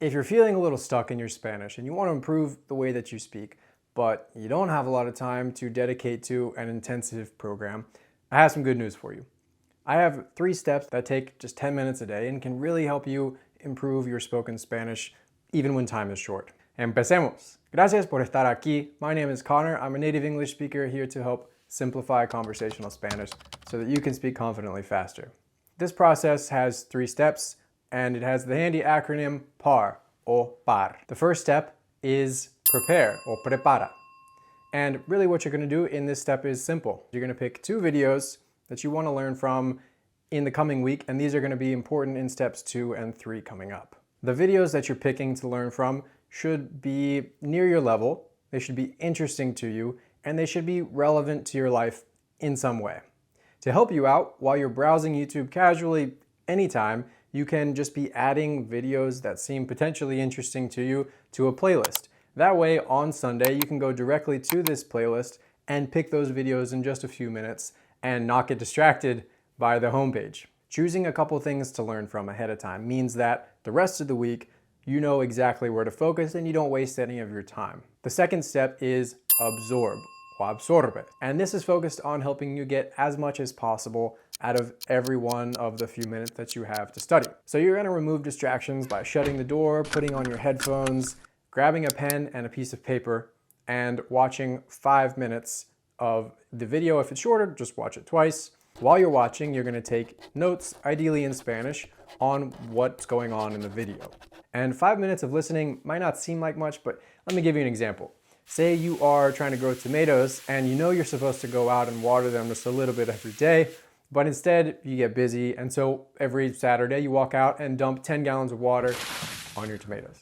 If you're feeling a little stuck in your Spanish and you want to improve the way that you speak, but you don't have a lot of time to dedicate to an intensive program, I have some good news for you. I have 3 steps that take just 10 minutes a day and can really help you improve your spoken Spanish even when time is short. Empecemos. Gracias por estar aquí. My name is Connor. I'm a native English speaker here to help simplify conversational Spanish so that you can speak confidently faster. This process has 3 steps, and it has the handy acronym PAR or PAR. The first step is prepare or prepara. And really what you're going to do in this step is simple. You're going to pick 2 videos that you want to learn from in the coming week, and these are going to be important in steps 2 and 3 coming up. The videos that you're picking to learn from should be near your level, they should be interesting to you, and they should be relevant to your life in some way. To help you out, while you're browsing YouTube casually anytime, you can just be adding videos that seem potentially interesting to you to a playlist. That way, on Sunday, you can go directly to this playlist and pick those videos in just a few minutes and not get distracted by the homepage. Choosing a couple things to learn from ahead of time means that the rest of the week, you know exactly where to focus and you don't waste any of your time. The second step is absorb. O absorbe. And this is focused on helping you get as much as possible out of every one of the few minutes that you have to study. So you're going to remove distractions by shutting the door, putting on your headphones, grabbing a pen and a piece of paper, and watching 5 minutes of the video. If it's shorter, just watch it twice. While you're watching, you're going to take notes, ideally in Spanish, on what's going on in the video. And 5 minutes of listening might not seem like much, but let me give you an example. Say you are trying to grow tomatoes and you know you're supposed to go out and water them just a little bit every day, but instead you get busy, and so every Saturday you walk out and dump 10 gallons of water on your tomatoes.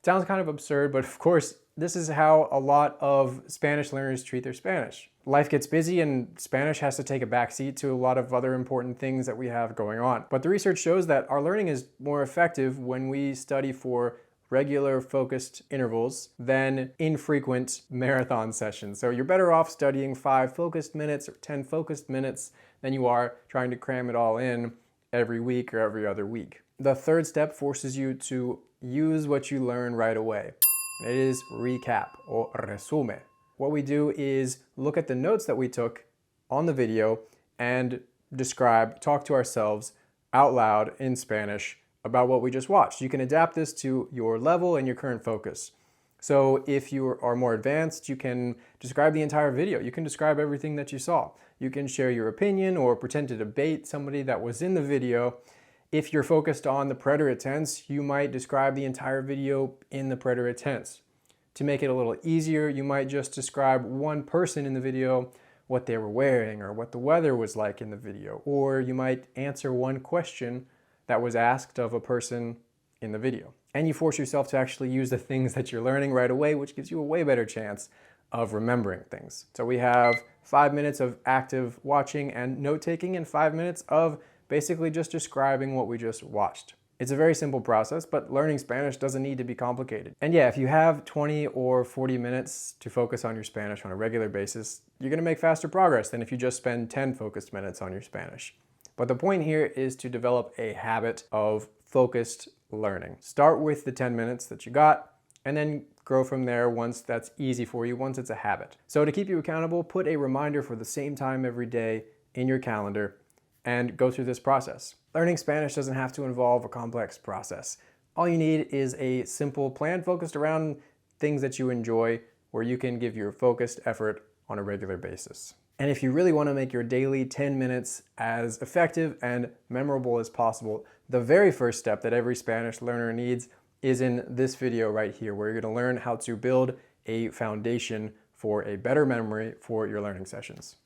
Sounds kind of absurd, but of course this is how a lot of Spanish learners treat their Spanish. Life gets busy and Spanish has to take a backseat to a lot of other important things that we have going on. But the research shows that our learning is more effective when we study for regular focused intervals than infrequent marathon sessions. So you're better off studying 5 focused minutes or 10 focused minutes than you are trying to cram it all in every week or every other week. The third step forces you to use what you learn right away. It is recap or resume. What we do is look at the notes that we took on the video and talk to ourselves out loud in Spanish about what we just watched. You can adapt this to your level and your current focus. So if you are more advanced, you can describe the entire video. You can describe everything that you saw. You can share your opinion or pretend to debate somebody that was in the video. If you're focused on the preterite tense, you might describe the entire video in the preterite tense. To make it a little easier, you might just describe one person in the video, what they were wearing or what the weather was like in the video. Or you might answer one question that was asked of a person in the video. And you force yourself to actually use the things that you're learning right away, which gives you a way better chance of remembering things. So we have 5 minutes of active watching and note-taking and 5 minutes of basically just describing what we just watched. It's a very simple process, but learning Spanish doesn't need to be complicated. And yeah, if you have 20 or 40 minutes to focus on your Spanish on a regular basis, you're going to make faster progress than if you just spend 10 focused minutes on your Spanish. But the point here is to develop a habit of focused learning. Start with the 10 minutes that you got, and then grow from there once that's easy for you, once it's a habit. So to keep you accountable, put a reminder for the same time every day in your calendar and go through this process. Learning Spanish doesn't have to involve a complex process. All you need is a simple plan focused around things that you enjoy, where you can give your focused effort on a regular basis. And if you really want to make your daily 10 minutes as effective and memorable as possible, the very first step that every Spanish learner needs is in this video right here, where you're going to learn how to build a foundation for a better memory for your learning sessions.